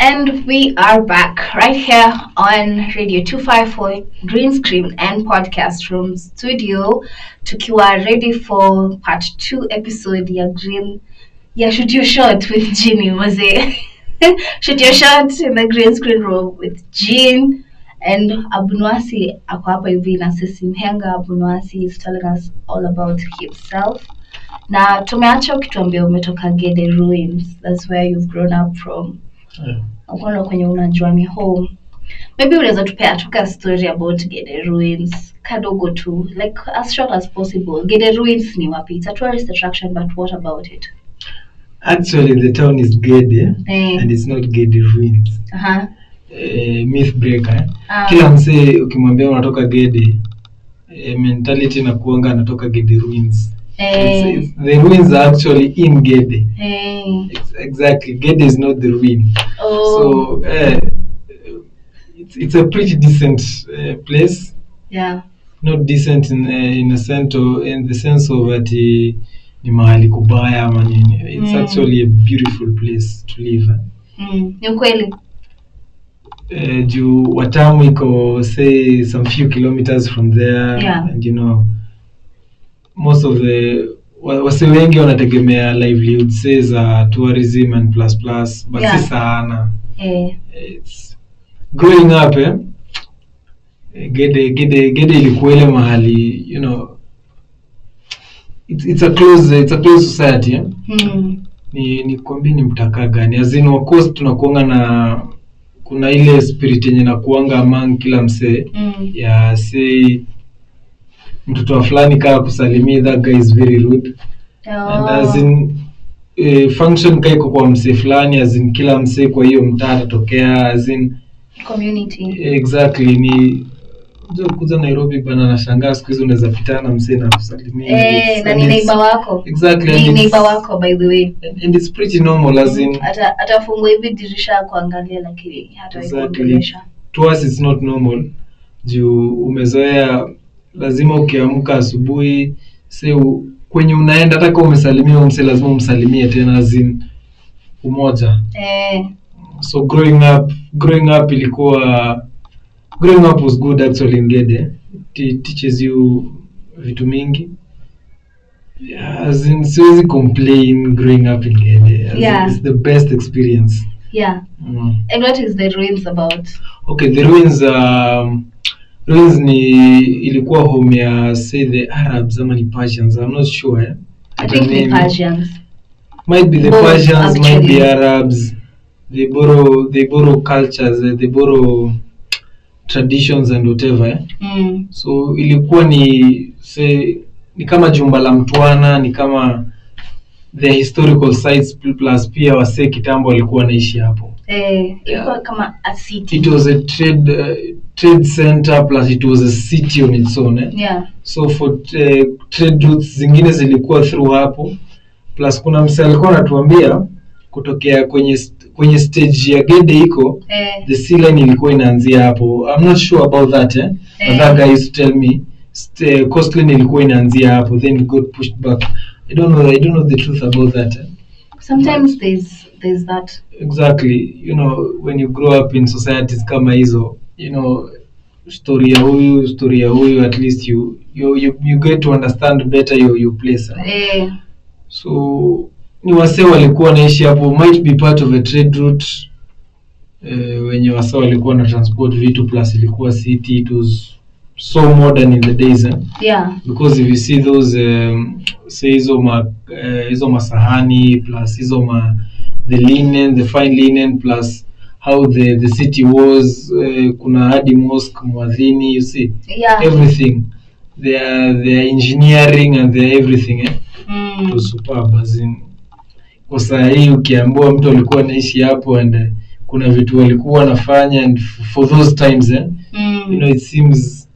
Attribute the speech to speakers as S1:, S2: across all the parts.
S1: And we are back right here on Radio 254 Green Screen and Podcast Room Studio. Tukiwa ready for part 2 episode ya Green. Yeah, shoot your shot with Ginny, was it? Shoot your shot in the green screen room with Jean and ABUNWASI. Ako hapa hivi na sisi MHENGA. ABUNWASI is telling us all about himself. Na tumeacha ukituambia umetoka Gede Ruins. That's where you've grown up from. Ukono kwenye unajua ni home. Maybe unaweza tupea tuka story about Gede Ruins kadogo tu, like as short as possible. Gede Ruins ni wapi? It's a tourist attraction, but what about it?
S2: Actually, the town is Gede, and it's not Gede Ruins. Myth breaker. Kila msee ukimwambia unatoka Gede, mentality na kuanga anatoka Gede Ruins. The ruins are actually in Gede. Exactly, Gede is not the ruin. So it's a pretty decent place.
S1: Yeah.
S2: Not decent in a sense, or in the sense of that ni mahali kubaya manini. It's actually a beautiful place to live.
S1: Ni kweli.
S2: Juu Watamu iko say some few kilometers from there, and you know most of the wase wengi wanategemea livelihood say za tourism and plus but si sana. It's growing up Gede ilikuwa ile mahali, you know, it's a close society. Ni kwambi ni mtaka gani, as in of course tunakuanga na kuna ile spirit yenye na kuanga among kila msee ya say mtoto wa fulani kaa kusalimia, that guy is very rude. And as in function kaiko kwa msee fulani, as in kila msee kwa hiyo mtaa tokea, as in
S1: community.
S2: Exactly. Ni kuja Nairobi bana, nashangaa siku hizo unaweza pitana na msee na kusalimia.
S1: Na ni neighbor wako.
S2: Exactly.
S1: Ni neighbor wako by the way.
S2: And it's pretty normal, as in
S1: atafungua hivi dirisha kuangalia, lakini hata kuongelesha.
S2: To us it's not normal. Juu umezoea lazima ukiamka asubuhi kwenye unaenda hata kama umesalimia msee lazima umsalimie tena, as in umoja. So growing up was good actually in Gede. It teaches you vitu mingi. As in siwezi complain growing up in Gede. It's the best experience.
S1: And what is the ruins about?
S2: Okay, the ruins ni ilikuwa home ya say the Arabs ama ni Persians, I'm not sure.
S1: I think the Persians.
S2: Might be the both, Persians, actually. Might be Arabs. They borrow cultures, they borrow traditions and whatever. So ilikuwa ni kama jumba la mtwana, ni kama the historical sites plus pia wase kitambo walikuwa naishi hapo.
S1: Ilikuwa kama a city.
S2: It was a trade center plus it was a city on its own. So for trade routes zingine zilikuwa through hapo, plus kuna msee alikuwa anatuambia kutokea kwenye stage ya Gede iko the sea line ilikuwa inaanzia hapo. I'm not sure about that but that guy used to tell me coastline ilikuwa inaanzia hapo, then it got pushed back. I don't know the truth about that.
S1: Sometimes there's that.
S2: Exactly. You know, when you grow up in societies kama hizo, you know, story ya huyu, at least you get to understand better your place. So ni wase walikuwa naishi hapo, might be part of a trade route. Wenye wase walikuwa na transport vitu plus ilikuwa city. It was so modern in the days. Because if you see those say hizo masahani plus hizo the linen, the fine linen, plus how the city was, kuna hadi mosque, muadhini, you see. Everything, their engineering and their everything it was superb. As in kwa saa hii ukiambiwa mtu alikuwa anaishi hapo and kuna vitu walikuwa wanafanya, and for those times you know, it seems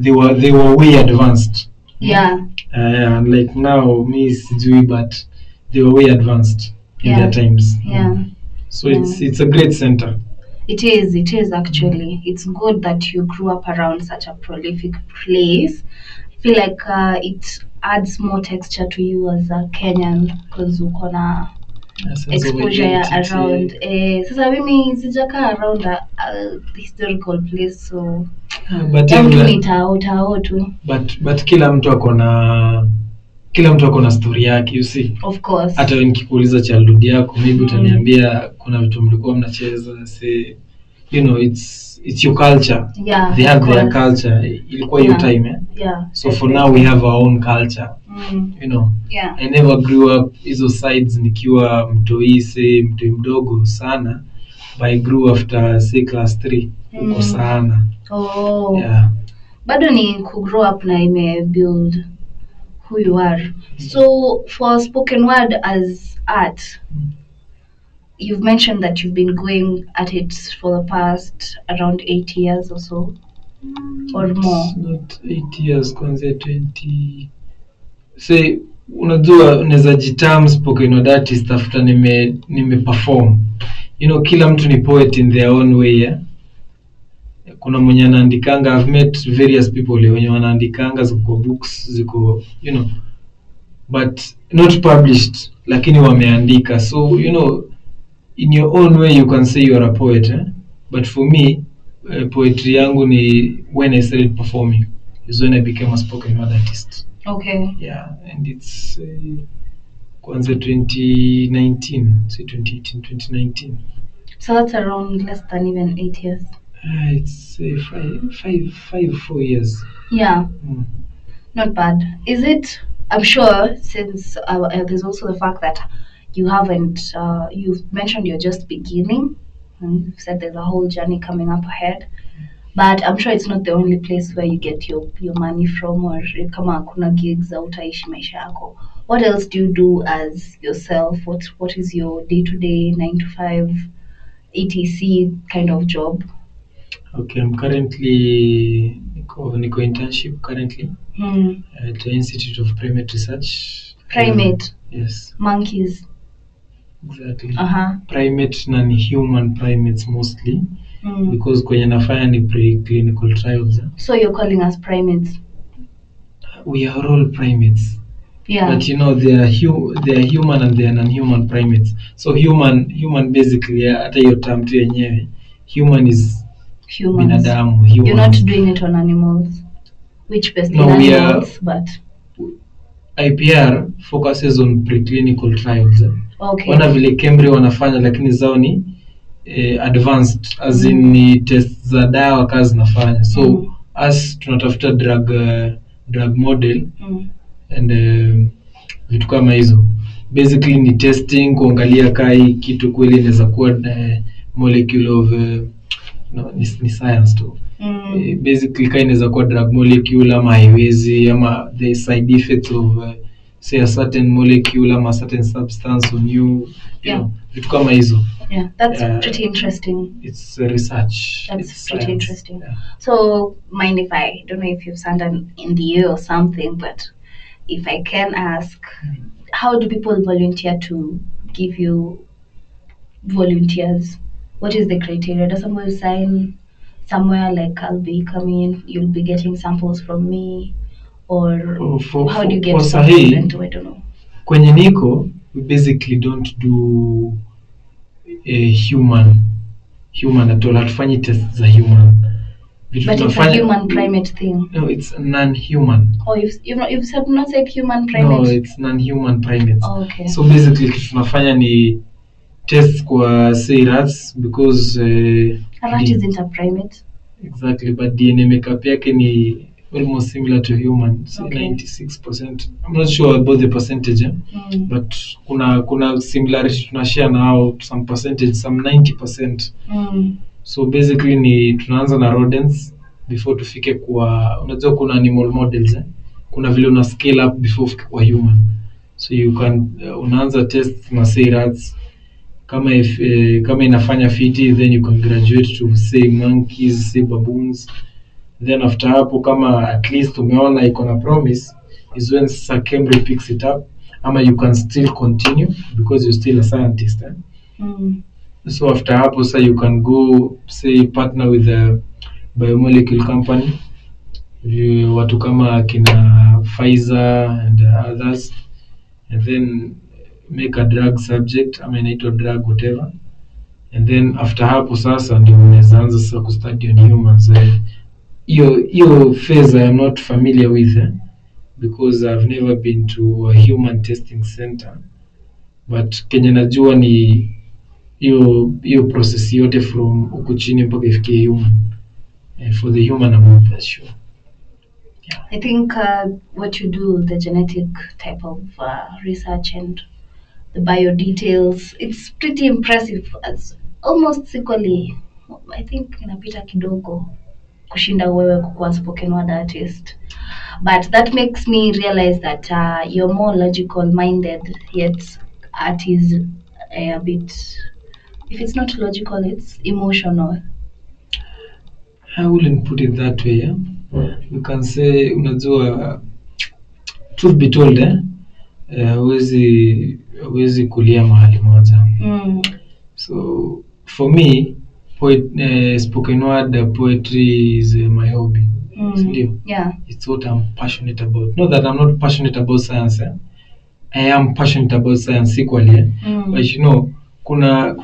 S2: they were way advanced. Like now me sijui, but they were way advanced in their times. So it's a great center.
S1: It is actually. It's good that you grew up around such a prolific place. I feel like it adds more texture to you as a Kenyan, because ukona exposure ya around sasa mimi sijakaa around a historical place, so
S2: but kila mtu ako na story yake, you see.
S1: Of course.
S2: Hata nikikuuliza childhood yako maybe utaniambia kuna vitu mlikuwa mnacheza, say you know, it's your culture.
S1: Yeah,
S2: they have their culture, ilikuwa your time so for now we have our own culture. You know, I never grew up hizo sides nikiwa mtoi mdogo sana, but I grew after say class 3 uko sana.
S1: Bado ni ku grow up na ime build who you are. So for spoken word as art, you've mentioned that you've been going at it for the past around 8 years or so, or more.
S2: Not 8 years, kwanza 20. Say unajua unaweza jitam spoken word artist after nime perform. You know, kila mtu ni poet in their own way. Kuna mwenye anaandikanga, I've met various people wenye wanaandikanga ziko books ziko, you know, but not published, lakini wameandika. So you know, in your own way you can say you are a poet, but for me poetry yangu ni when I started performing is when I became a spoken word artist.
S1: Okay.
S2: Yeah, and it's kwanza 2019, say 2018, 2019.
S1: So that's around less than even 8 years.
S2: It's 4 years.
S1: Yeah. Not bad. Is it? I'm sure, since there's also the fact that you haven't, you've mentioned you're just beginning, and you've said there's a whole journey coming up ahead, but I'm sure it's not the only place where you get your money from, or kama hakuna gigs au utaishi maisha yako. What else do you do as yourself? What is your day-to-day 9 to 5 etc kind of job?
S2: Okay, I'm currently Nico internship currently at the Institute of Primate Research.
S1: Primate?
S2: Yes.
S1: Monkeys?
S2: Exactly. Primate non-human primates mostly, because kwenye nafanya ni preclinical trials.
S1: So you're calling us primates?
S2: We are all primates.
S1: Yeah.
S2: But you know, they are human and they are non-human primates. So human basically, hata hiyo term tu yenyewe, human is binadamu.
S1: You're not doing it on animals, which best in animals, but
S2: IPR focuses on preclinical trials.
S1: Okay.
S2: Wana vile Cambridge wanafanya, lakini zao ni advanced, as in ni test za dawa kazi nafanya. So as tunatafuta drug model and vitu kama hizo. Basically ni testing, kuangalia kai kitu kweli inaweza kuwa molecule of ni science tu. Basically kai inaweza kuwa drug molecule ama haiwezi, ama the side effects of say a certain molecule ama a certain substance on you. You know, vitu kama hizo.
S1: Yeah, that's pretty interesting.
S2: It's research.
S1: That's pretty interesting. Yeah. So mind if I don't know if you've signed an NDA or something, but if I can ask, how do people volunteer to give you volunteers? What is the criteria? Does someone sign somewhere like I'll be coming, you'll be getting samples from me, or how do you get samples into? I don't know.
S2: Kwenye niko, we basically don't do a human at all. Hatufanyi tests za human.
S1: But it's a human primate thing.
S2: No, it's non-human.
S1: Oh, you've not said human primate.
S2: No, it's non-human primates.
S1: Oh, okay.
S2: So basically kitu tunafanya ni tests kwa say rats, because
S1: a rat isn't a primate.
S2: Exactly, but DNA makeup yake ni almost similar to human, so okay. 96%. I'm not sure about the percentage, but kuna similarity tunashare now, some percentage, some 90%. So basically ni tunaanza na rodents before tufike kwa, unajua kuna animal models, kuna vile una scale up before ufike kwa human. So you can unaanza test na say rats, kama inafanya fiti, then you can graduate to say monkeys, say baboons. Then after hapo kama at least umeona iko na promise, is when Cambridge picks it up, ama you can still continue because you're still a scientist. So after hapo so you can go say partner with a biomolecule company, watu kama kina Pfizer and others, and then make a drug subject, ama inaitwa drug whatever, and then after hapo sasa ndio unaweza anza sasa kustudy on humans. Hiyo phase I am not familiar with because I've never been to a human testing center, but Kenya najua ni hiyo process yote from huku chini mpaka ifikie human. For the human I'm not that sure. Yeah.
S1: I think what you do, the genetic type of research and the bio details, it's pretty impressive. It's almost equally, I think inapita kidogo kushinda wewe kukuwa spoken word artist. But that makes me realize that you're more logical minded, yet art is a bit, if it's not logical, it's emotional.
S2: I wouldn't put it that way. Yeah? You can say, unajua, truth be told, huwezi kulia mahali moja. So for me, spoken word poetry is my hobby.
S1: Yeah.
S2: It's what I'm passionate about. Not that I'm not passionate about science. I am passionate about science equally. But you know, kuna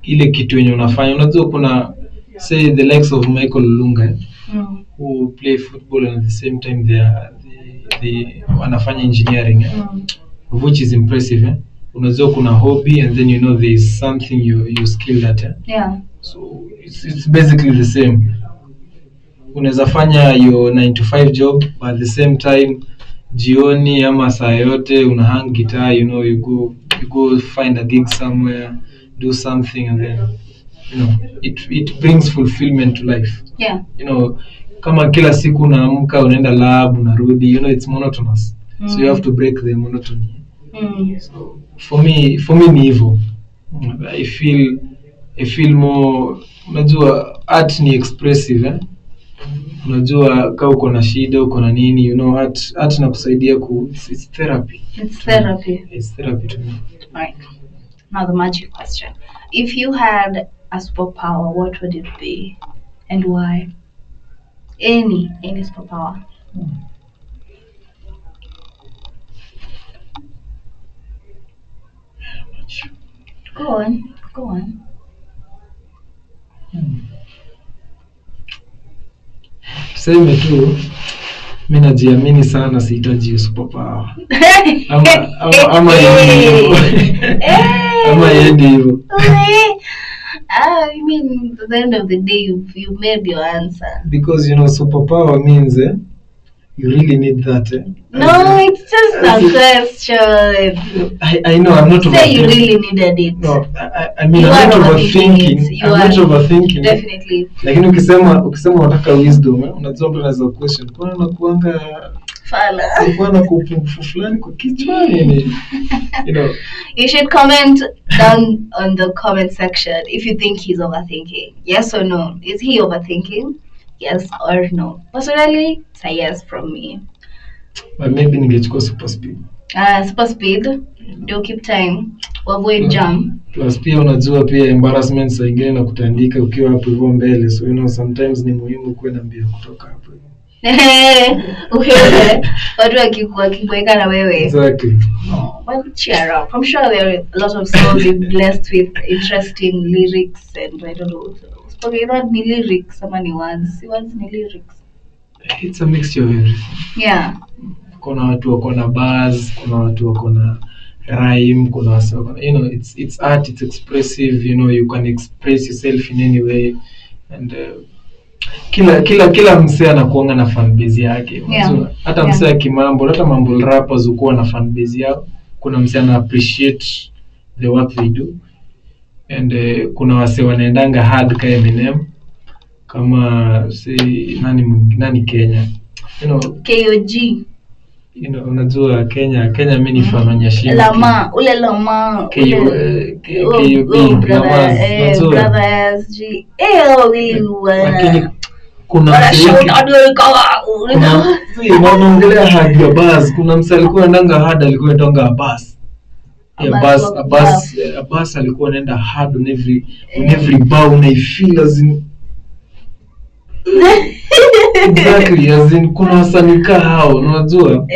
S2: ile kitu yenye unafanya. Unajua kuna, say the likes of Michael Olunga who play football and at the same time they wanafanya engineering, which is impressive. Unajua kuna hobby and then you know there is something you skilled at.
S1: Yeah.
S2: So it's basically the same. Unaweza fanya your 9 to 5 job, but at the same time jioni ama saa yote una hang guitar, you know, you go find a gig somewhere, do something, and then you know it brings fulfillment to life.
S1: Yeah.
S2: You know, kama kila siku unaamka unaenda lab unarudi, you know, it's monotonous. So you have to break the monotony. So for me ni hivyo. I feel more, unajua art ni expressive. Unajua kama uko na shida uko na nini, you know, art nakusaidia it's therapy.
S1: It's therapy.
S2: It's therapy to me.
S1: Right. Now the magic question. If you had a superpower, what would it be and why? Any superpower. Go on.
S2: Tuseme tu mimi najiamini sana, sihitaji superpower. Ama yendi hivyo.
S1: I mean, at the end of the day, you made your answer.
S2: Because you know, superpower means you really need that.
S1: No, it's just a question.
S2: I know, I'm not overthinking.
S1: Say you really needed it.
S2: No, I mean, I'm not overthinking. I'm not overthinking.
S1: Definitely.
S2: Lakini ukisema unataka wisdom, unajua mtu anaweza question. Kwa nini unakuanga
S1: fala?
S2: Kwa nini kupungufu fulani kwa kichwa nini? You know.
S1: You should comment down on the comment section if you think he's overthinking. Yes or no? Is he overthinking? Yes or no? Personally, it's a yes from me.
S2: But maybe ningechukua super speed.
S1: Super speed. Do keep time. Avoid jam.
S2: Plus pia unajua pia embarrassment saa ingine na kutandika ukiwa hapo hivyo mbele. So you know sometimes ni muhimu kuwa na mbio kutoka hapo.
S1: Okay. Watu wakikuweka na wewe.
S2: Exactly.
S1: But cheer up. I'm sure there are a lot of songs blessed with interesting lyrics and I don't know. Okay, not ni lyrics, ama ni words. Words ni lyrics.
S2: It's a mixture of everything.
S1: Yeah.
S2: Kuna watu wako na bars, kuna watu wako na rhyme, kuna watu, you know, it's art, it's expressive, you know, you can express yourself in any way, and kila msee anakuanga na fan base yake.
S1: Yeah.
S2: Hata msee ya kimambo, hata mambo rappers uko na fan base yao. Kuna msee ana appreciate the work they do, and kuna wase wanaendanga hard kama Eminem, kama say nani Kenya, you know,
S1: KOG.
S2: You know, unajua Kenya mimi ni fan wa Nyashinski.
S1: Lama.
S2: KOB,
S1: Brothers G.
S2: Lakini kuna unaongelea hard ya buzz. Kuna msee alikuwa anaenda hard, alikuwa anatonga buzz. Buzz alikuwa anaenda hard on every bar, and I feel as in exactly, as in kuna msanika hao, unajua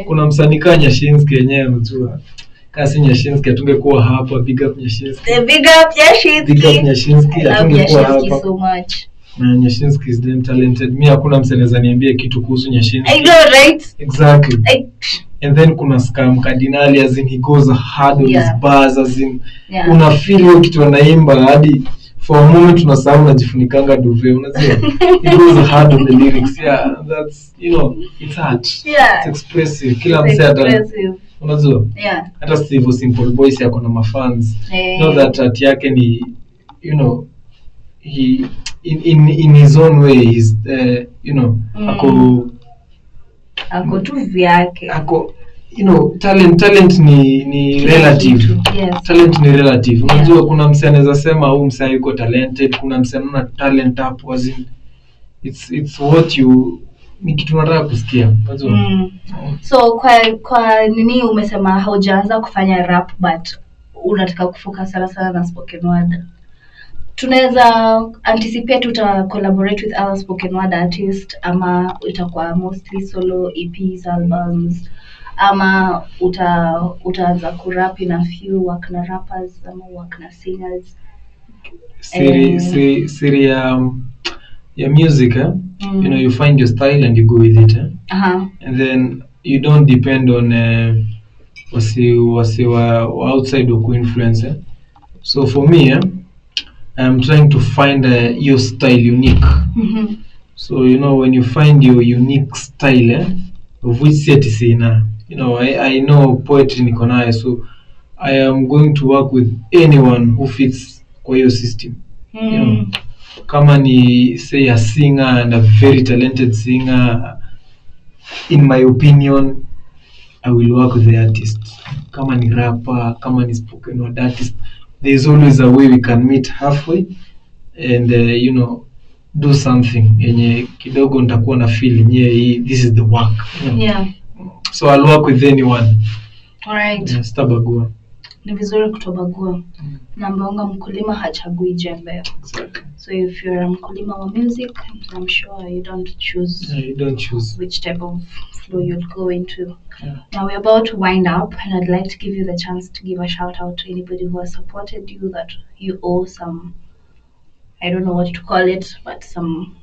S2: kuna msanika Nyashinski yenyewe, unajua kasi Nyashinski atungekuwa hapa. Big up Nyashinski.
S1: Big up Nyashinski.
S2: Big up Nyashinski atungekuwa hapa.
S1: So much.
S2: Nyashinski is damn talented. Mimi hakuna mseneza niambia kitu kuhusu Nyashinski.
S1: I know, right?
S2: Exactly. And then kuna Scam Cardinali, as in he goes hard on his bars, as in una feel hiyo kitu anaimba hadi for a moment unasahau unajifunikanga duve, unajua. He goes hard on the lyrics. Yeah, that's, it's art. Yeah. It's expressive. Kila msee unajua. Yeah. Hata Steve Simple Boys yako na mafans. Know that art yake ni, he in his own way is
S1: ako tu vyake.
S2: Ako talent ni relative.
S1: Yes.
S2: Talent ni relative. Unajua kuna msee anaweza sema huyu msee yuko talented, kuna msee ana talent hapo, as in it's what you ni kitu nataka kusikia. Unajua.
S1: So kwa nini umesema haujaanza kufanya rap but unataka kufocus sana na spoken word? Tunaweza anticipate uta collaborate with other spoken word artists, ama itakuwa mostly solo EPs, albums, ama utaanza kurap in a few, work na rappers ama work na singers?
S2: Siri ya music, you find your style and you go with it, and then you don't depend on wasi wa outside or influence. So for me, I'm trying to find your style unique. So when you find your unique style, of which set is in, I know poetry niko nayo, so I am going to work with anyone who fits kwa your system. Kama ni say a singer and a very talented singer, in my opinion, I will work with the artist. Kama ni rapper, kama ni spoken word artist, there's always a way we can meet halfway and do something yenye kidogo nitakuwa na feel this is the work.
S1: Yeah.
S2: So I'll work with anyone.
S1: All right.
S2: Sitabagua.
S1: Ni vizuri kutobagua. Nambaonga mkulima hachagui jembe.
S2: Exactly.
S1: So if you're a mkulima wa music, I'm sure you don't choose.
S2: Yeah, you don't choose
S1: which type of flow you'd go into. Yeah. Now we're about to wind up, and I'd like to give you the chance to give a shout out to anybody who has supported you, that you owe some, I don't know what to call it, but some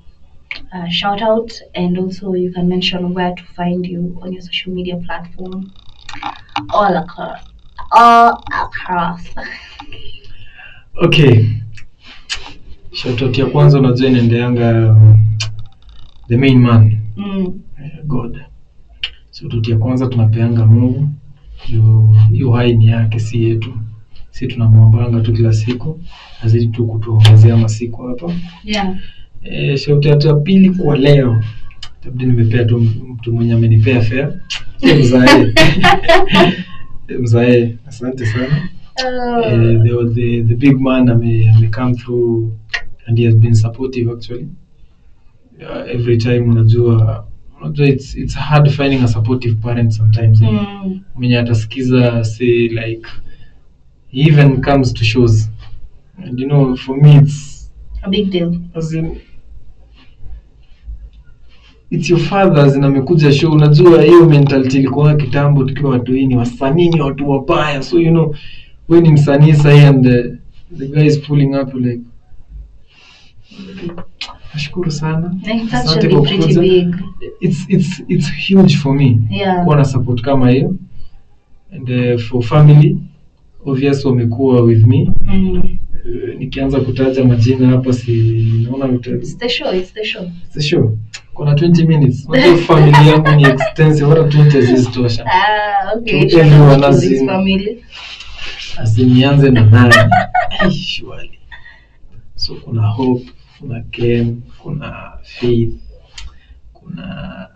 S1: shout out, and also you can mention where to find you on your social media platform, all across.
S2: Okay, shout out ya kwanza unajua inaendeanga the main man, God. Shout out ya kwanza tunapeanga Mungu, hiyo hai ni yake, si yetu. Sisi tunamwombanga tu kila siku azidi tu kutuongezea masiku hapa.
S1: Yeah.
S2: Shout out ya pili kwa leo, tabidi nimepea tu mtu mwenye amenipea fair. Mzae, asante sana. The big man ame come through and he has been supportive actually. Every time unajua it's hard finding a supportive parent sometimes. Mwenye atasikiza, say like he even comes to shows, and for me it's
S1: a big deal.
S2: As in, it's your father amekuja show. Unajua hiyo mentality ilikuwa kitambo tukiwa watu ni wasanii ni watu wabaya, so when ni msanii sahi and the guy is pulling up, like nashukuru sana.
S1: Asante kwa kuja.
S2: It's huge for me.
S1: Yeah.
S2: Kuwa na support kama hiyo, and for family obviously wamekuwa with me. Nikianza kutaja majina hapa si naona
S1: it's the show.
S2: Kuna 20 minutes. Unajua family yangu ni extensive, hata 20 zisitosha.
S1: Okay.
S2: To everyone as
S1: in family.
S2: Nianze na nani? Surely. So kuna Hope, kuna Ken, kuna Faith, kuna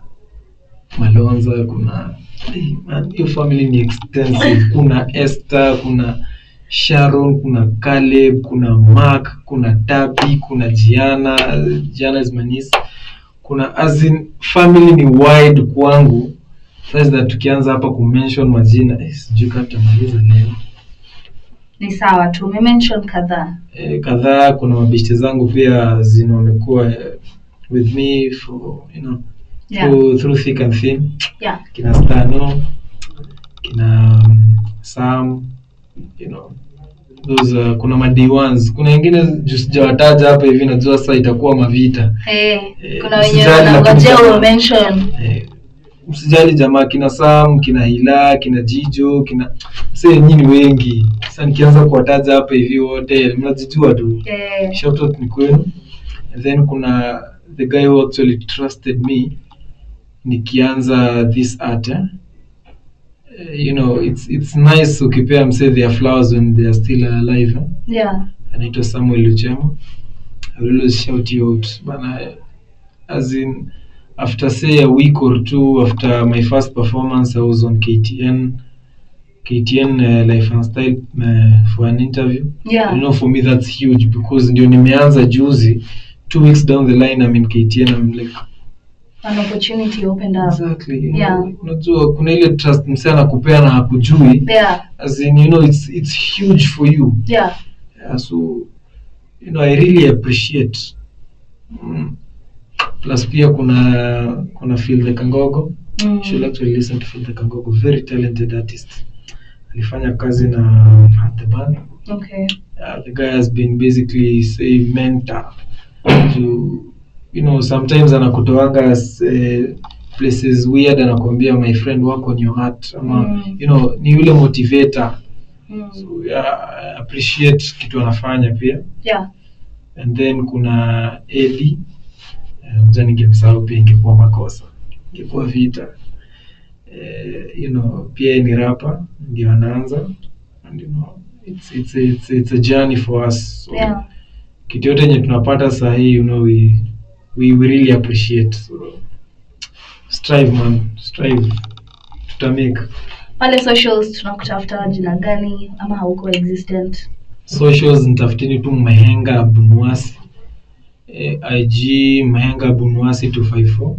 S2: Malonza, kuna your family ni extensive. Kuna Esther, kuna Sharon, kuna Caleb, kuna Mark, kuna Tabi, kuna Gianna is my niece. Kuna as in family ni wide kwangu. First that tukianza hapa kumention majina, sijui kama tutamaliza leo.
S1: Ni sawa tu, mention
S2: kadhaa. Kuna mabishte zangu pia wamekuwa with me for through thick and thin.
S1: Yeah.
S2: Kina Stano, kina some, those kuna ma D1s, kuna wengine sijawataja hapa hivi, najua sasa itakuwa mavita.
S1: Kuna wenye wanangojea mention.
S2: Msijali jamaa, kina Sam, kina Hila, kina Jijo, kina nyinyi wengi. Sasa nikianza kuwataja hapa hivi wote mnajijua tu. Shout out ni kwenu. And then kuna the guy who actually trusted me nikianza this art. It's nice ukipea mse their flowers when they are still alive. Anaitwa Samuel Luchemo. I will always shout you out. Bana, as in after say a week or two after my first performance, I was on KTN Life and Style for an interview. For me that's huge because ndio nimeanza juzi. 2 weeks down the line I'm in KTN. I'm like,
S1: an opportunity opened up.
S2: Exactly. Unajua kuna ile trust msana anakupea na hakujui. As in it's huge for you. So I really appreciate. Plus pia kuna Feel the Kangogo. You should actually listen to Feel the Kangogo, very talented artist. Alifanya kazi na the band. The guy has been basically say mentor to sometimes anakutoanga places weird, anakuambia my friend, work on your heart, ama ni yule motivator. So I appreciate kitu anafanya pia. And then kuna Eddie, ningemsahau pia, ingekuwa makosa, ingekuwa vita. Pia ni rapper, ndio anaanza, and it's a journey for us. So kitu yote yenye tunapata saa hii we really appreciate. So strive man, strive, tutamake.
S1: Pale socials tunakutafuta jina gani ama hauko existent?
S2: Socials nitafuteni tu MHENGA ABUNWASI. IG MHENGA ABUNWASI 254,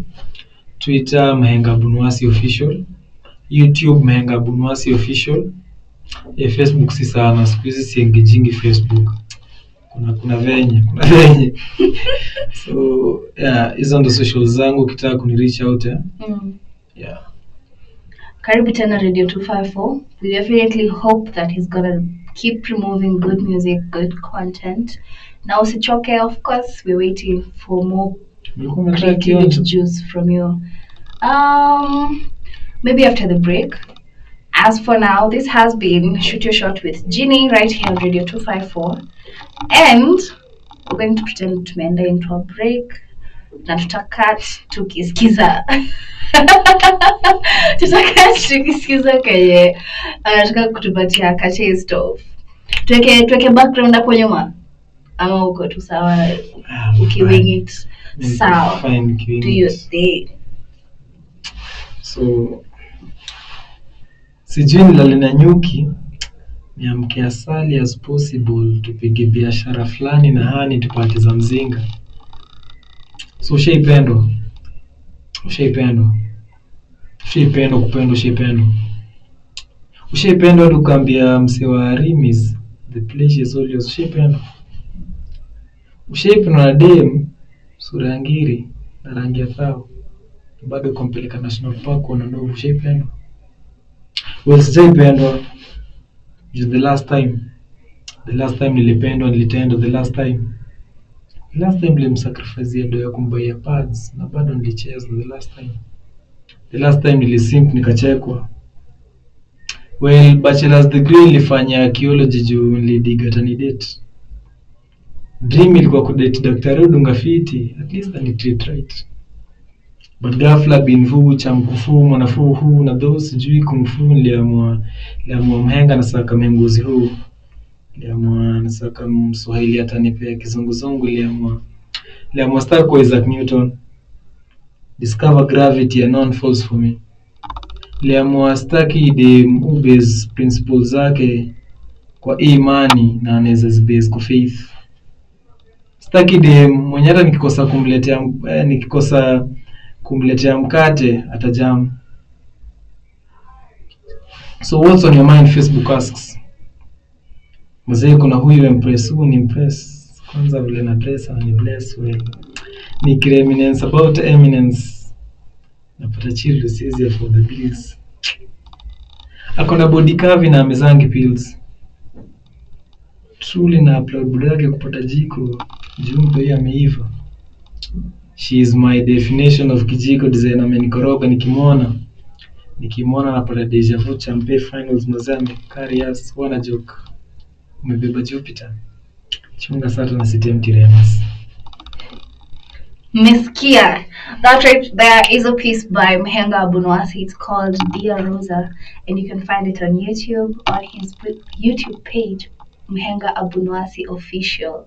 S2: Twitter MHENGA ABUNWASI official, YouTube MHENGA ABUNWASI official. Facebook si sana, siku hizi siengejingi Facebook. Kuna venye. So hizo ndo socials zangu, ukitaka kunireach out.
S1: Karibu tena Radio 254. We definitely hope that he's gonna keep removing good music, good content. Now usichoke, of course we're waiting for more creativity juice from you. Maybe after the break. As for now, this has been Shoot Your Shot with Ginny right here on Radio 254. And we're going to pretend tumeenda into a break. Na tutakat tukisikiza. Tukisikiza kwenye anataka kutupatia kache stove. Tuweke background hapo nyuma. Ama uko tu sawa ukiwing it. Sawa. Do your thing.
S2: So sijui nilale na nyuki, niamke asali as possible, tupige biashara fulani na hani tupate za mzinga. So ushaipendwa ushaipendwa ukaambia mse wa Rimis the place is always ushaipendwa na dem sura ngiri na rangi ya thao, bado kumpeleka National Park na ndio ushaipendwa. Well, sijaipendwa. The last time nilipendwa, nilitendwa. The last time nilimsacrifice do ya kumbuia pads na bado nilicheza. The last time nilisimp nikachekwa. Well, bachelor's degree nilifanya archaeology juu nilidiga tani date. Dream ilikuwa kudate daktari udunga fiti, at least I treat right. But ghafla binvu chamkufu mwanafu huu na those sijui kumfu niliamua mhenga na saka menguzi huu. Niliamua na saka mswahili atanipea kizunguzungu. Niliamua star kwa Isaac Newton. Discover gravity and non false for me. Niliamua staki de ubase principles zake kwa imani na anaweza zibase kwa faith. Staki de mwenye hata nikikosa kumletea mkate atajam. So what's on your mind, Facebook asks. Mzee kuna huyu impress, huyu ni impress. Kwanza vile na dress ni bless well. Ni eminence about eminence. Napata chill siezi for the bills. akona body curve na amezangi pills. Truly na upload buda yake kupata jiko. Juu mtu yeye ameiva. She is my definition of kijiko design. Amenikoroga nikimwona napata deja vu champe finals mazee amekarias wana joke. Umebeba Jupiter. Chunga sasa na sitem tiremas.
S1: Meskia. That right there is a piece by MHENGA ABUNWASI. It's called Dear Rosa, and you can find it on YouTube on his YouTube page, MHENGA ABUNWASI Official.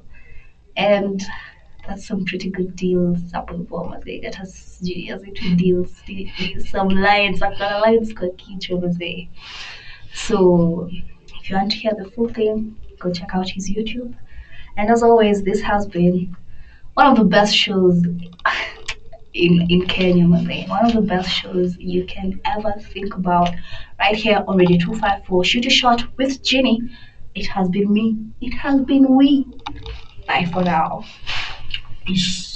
S1: And that's some pretty good deals. They get us deals. Some lines, kwa kichwa mazee. So if you want to hear the full thing, go check out his YouTube. And as always, this has been one of the best shows in Kenya, mazee. One of the best shows you can ever think about. Right here on Radio 254, Shoot a Shot with Ginny. It has been me. It has been we. Bye for now.
S2: Peace.